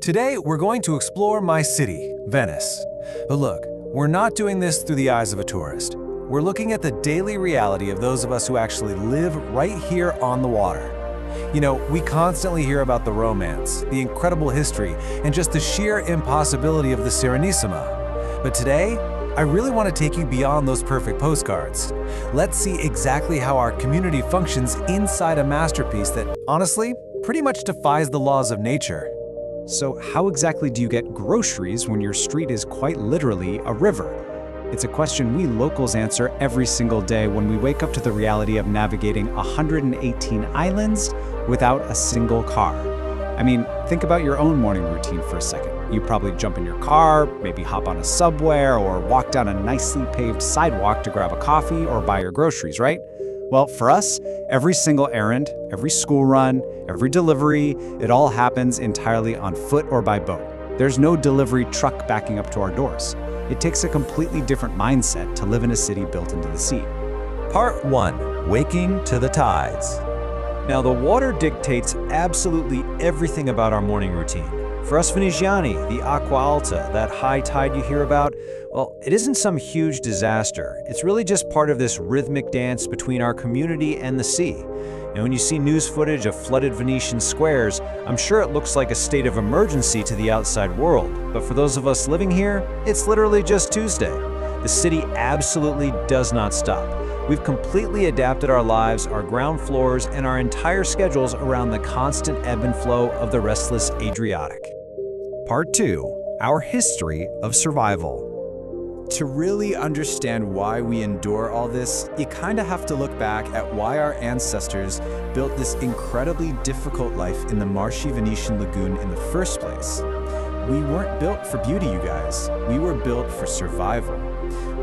Today, we're going to explore my city, Venice. But look, we're not doing this through the eyes of a tourist. We're looking at the daily reality of those of us who actually live right here on the water. You know, we constantly hear about the romance, the incredible history, and just the sheer impossibility of the Serenissima. But today, I really want to take you beyond those perfect postcards. Let's see exactly how our community functions inside a masterpiece that, honestly, pretty much defies the laws of nature. So how exactly do you get groceries when your street is quite literally a river? It's a question we locals answer every single day when we wake up to the reality of navigating 118 islands without a single car. I mean, think about your own morning routine for a second. You probably jump in your car, maybe hop on a subway, or walk down a nicely paved sidewalk to grab a coffee or buy your groceries, right? Well, for us, every single errand, every school run, every delivery, it all happens entirely on foot or by boat. There's no delivery truck backing up to our doors. It takes a completely different mindset to live in a city built into the sea. Part 1. Waking to the tides. Now, the water dictates absolutely everything about our morning routine. For us Veneziani, the acqua alta, that high tide you hear about, well, it isn't some huge disaster. It's really just part of this rhythmic dance between our community and the sea. And when you see news footage of flooded Venetian squares, I'm sure it looks like a state of emergency to the outside world. But for those of us living here, it's literally just Tuesday. The city absolutely does not stop. We've completely adapted our lives, our ground floors, and our entire schedules around the constant ebb and flow of the restless Adriatic. Part 2. Our history of survival. To really understand why we endure all this, you kind of have to look back at why our ancestors built this incredibly difficult life in the marshy Venetian lagoon in the first place. We weren't built for beauty, you guys. We were built for survival.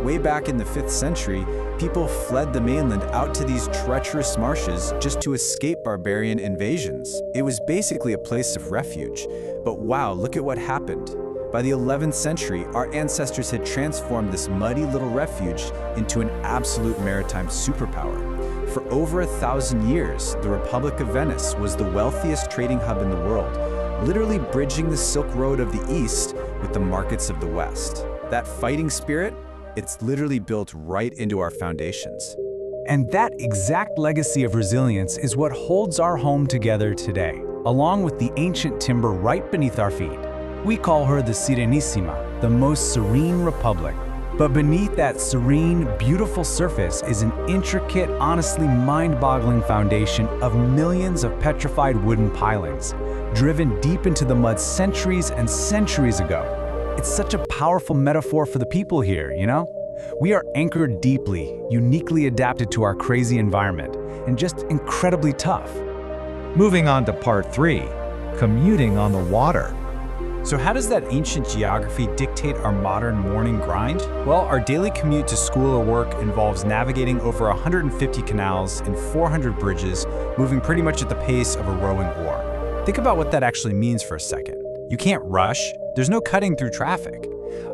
Way back in the 5th century, people fled the mainland out to these treacherous marshes just to escape barbarian invasions. It was basically a place of refuge. But wow, look at what happened. By the 11th century, our ancestors had transformed this muddy little refuge into an absolute maritime superpower. For over 1,000 years, the Republic of Venice was the wealthiest trading hub in the world, literally bridging the Silk Road of the East with the markets of the West. That fighting spirit, it's literally built right into our foundations. And that exact legacy of resilience is what holds our home together today, along with the ancient timber right beneath our feet. We call her the Serenissima, the most serene republic. But beneath that serene, beautiful surface is an intricate, honestly mind-boggling foundation of millions of petrified wooden pilings, driven deep into the mud centuries and centuries ago. It's such a powerful metaphor for the people here, you know? We are anchored deeply, uniquely adapted to our crazy environment, and just incredibly tough. Moving on to Part 3, commuting on the water. So how does that ancient geography dictate our modern morning grind? Well, our daily commute to school or work involves navigating over 150 canals and 400 bridges, moving pretty much at the pace of a rowing oar. Think about what that actually means for a second. You can't rush. There's no cutting through traffic.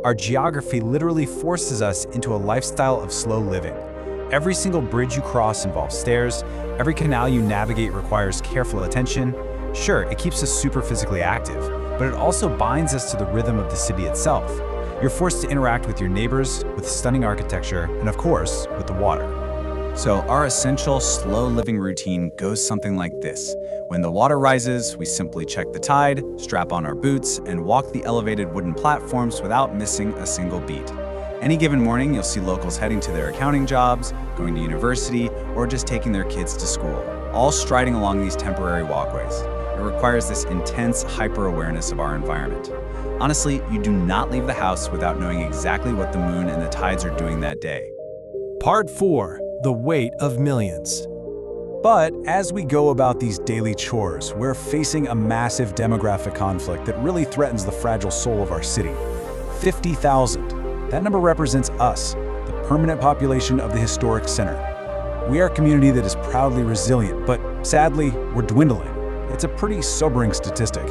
Our geography literally forces us into a lifestyle of slow living. Every single bridge you cross involves stairs. Every canal you navigate requires careful attention. Sure, it keeps us super physically active, but it also binds us to the rhythm of the city itself. You're forced to interact with your neighbors, with stunning architecture, and of course, with the water. So our essential slow living routine goes something like this. When the water rises, we simply check the tide, strap on our boots, and walk the elevated wooden platforms without missing a single beat. Any given morning, you'll see locals heading to their accounting jobs, going to university, or just taking their kids to school, all striding along these temporary walkways. It requires this intense hyper-awareness of our environment. Honestly, you do not leave the house without knowing exactly what the moon and the tides are doing that day. Part 4. The weight of millions. But as we go about these daily chores, we're facing a massive demographic conflict that really threatens the fragile soul of our city. 50,000. That number represents us, the permanent population of the historic center. We are a community that is proudly resilient, but sadly, we're dwindling. It's a pretty sobering statistic.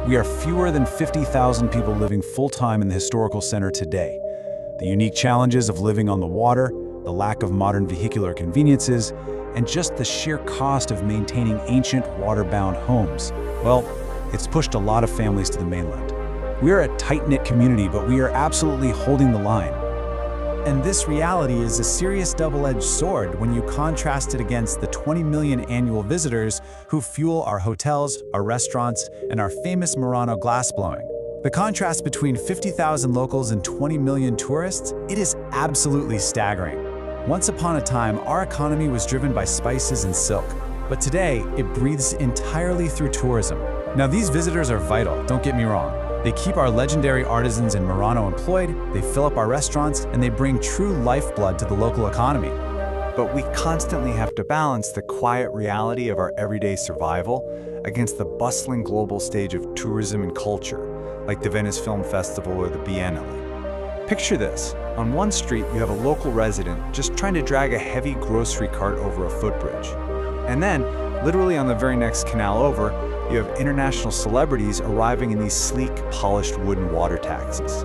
We are fewer than 50,000 people living full-time in the historical center today. The unique challenges of living on the water, the lack of modern vehicular conveniences, and just the sheer cost of maintaining ancient water-bound homes. Well, It's pushed a lot of families to the mainland. We are a tight-knit community, but we are absolutely holding the line. And this reality is a serious double-edged sword when you contrast it against the 20 million annual visitors who fuel our hotels, our restaurants, and our famous Murano glassblowing. The contrast between 50,000 locals and 20 million tourists, it is absolutely staggering. Once upon a time, our economy was driven by spices and silk, but today it breathes entirely through tourism. Now these visitors are vital, don't get me wrong. They keep our legendary artisans in Murano employed, they fill up our restaurants, and they bring true lifeblood to the local economy. But we constantly have to balance the quiet reality of our everyday survival against the bustling global stage of tourism and culture, like the Venice Film Festival or the Biennale. Picture this. On one street, you have a local resident just trying to drag a heavy grocery cart over a footbridge. And then, literally on the very next canal over, you have international celebrities arriving in these sleek, polished wooden water taxis.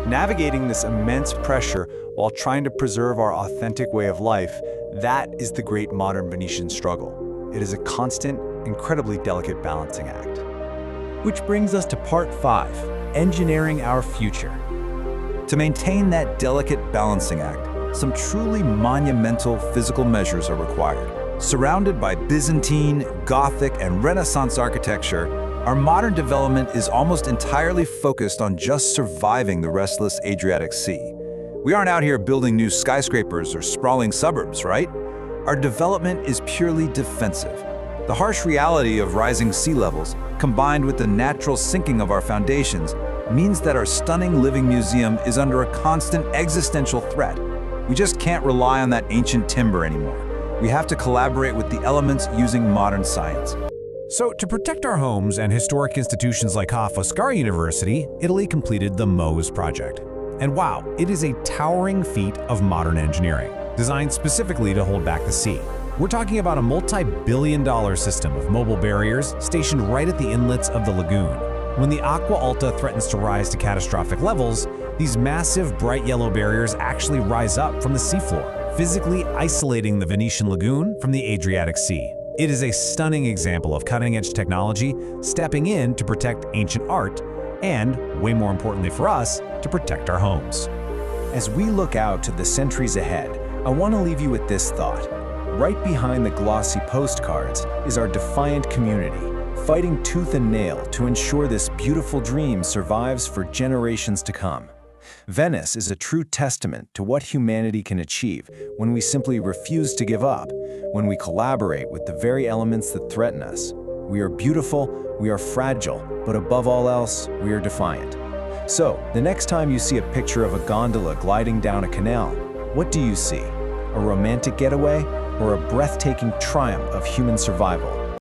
Navigating this immense pressure while trying to preserve our authentic way of life, that is the great modern Venetian struggle. It is a constant, incredibly delicate balancing act. Which brings us to part 5, engineering our future. To maintain that delicate balancing act, some truly monumental physical measures are required. Surrounded by Byzantine, Gothic, and Renaissance architecture, our modern development is almost entirely focused on just surviving the restless Adriatic Sea. We aren't out here building new skyscrapers or sprawling suburbs, right? Our development is purely defensive. The harsh reality of rising sea levels, combined with the natural sinking of our foundations, means that our stunning living museum is under a constant existential threat. We just can't rely on that ancient timber anymore. We have to collaborate with the elements using modern science. So, to protect our homes and historic institutions like Ca' Foscari University, Italy completed the MOSE project. And wow, it is a towering feat of modern engineering, designed specifically to hold back the sea. We're talking about a multi-billion-dollar system of mobile barriers stationed right at the inlets of the lagoon. When the Acqua Alta threatens to rise to catastrophic levels, these massive bright yellow barriers actually rise up from the seafloor, physically isolating the Venetian lagoon from the Adriatic Sea. It is a stunning example of cutting-edge technology stepping in to protect ancient art and, way more importantly for us, to protect our homes. As we look out to the centuries ahead, I want to leave you with this thought. Right behind the glossy postcards is our defiant community, fighting tooth and nail to ensure this beautiful dream survives for generations to come. Venice is a true testament to what humanity can achieve when we simply refuse to give up, when we collaborate with the very elements that threaten us. We are beautiful, we are fragile, but above all else, we are defiant. So, the next time you see a picture of a gondola gliding down a canal, what do you see? A romantic getaway or a breathtaking triumph of human survival?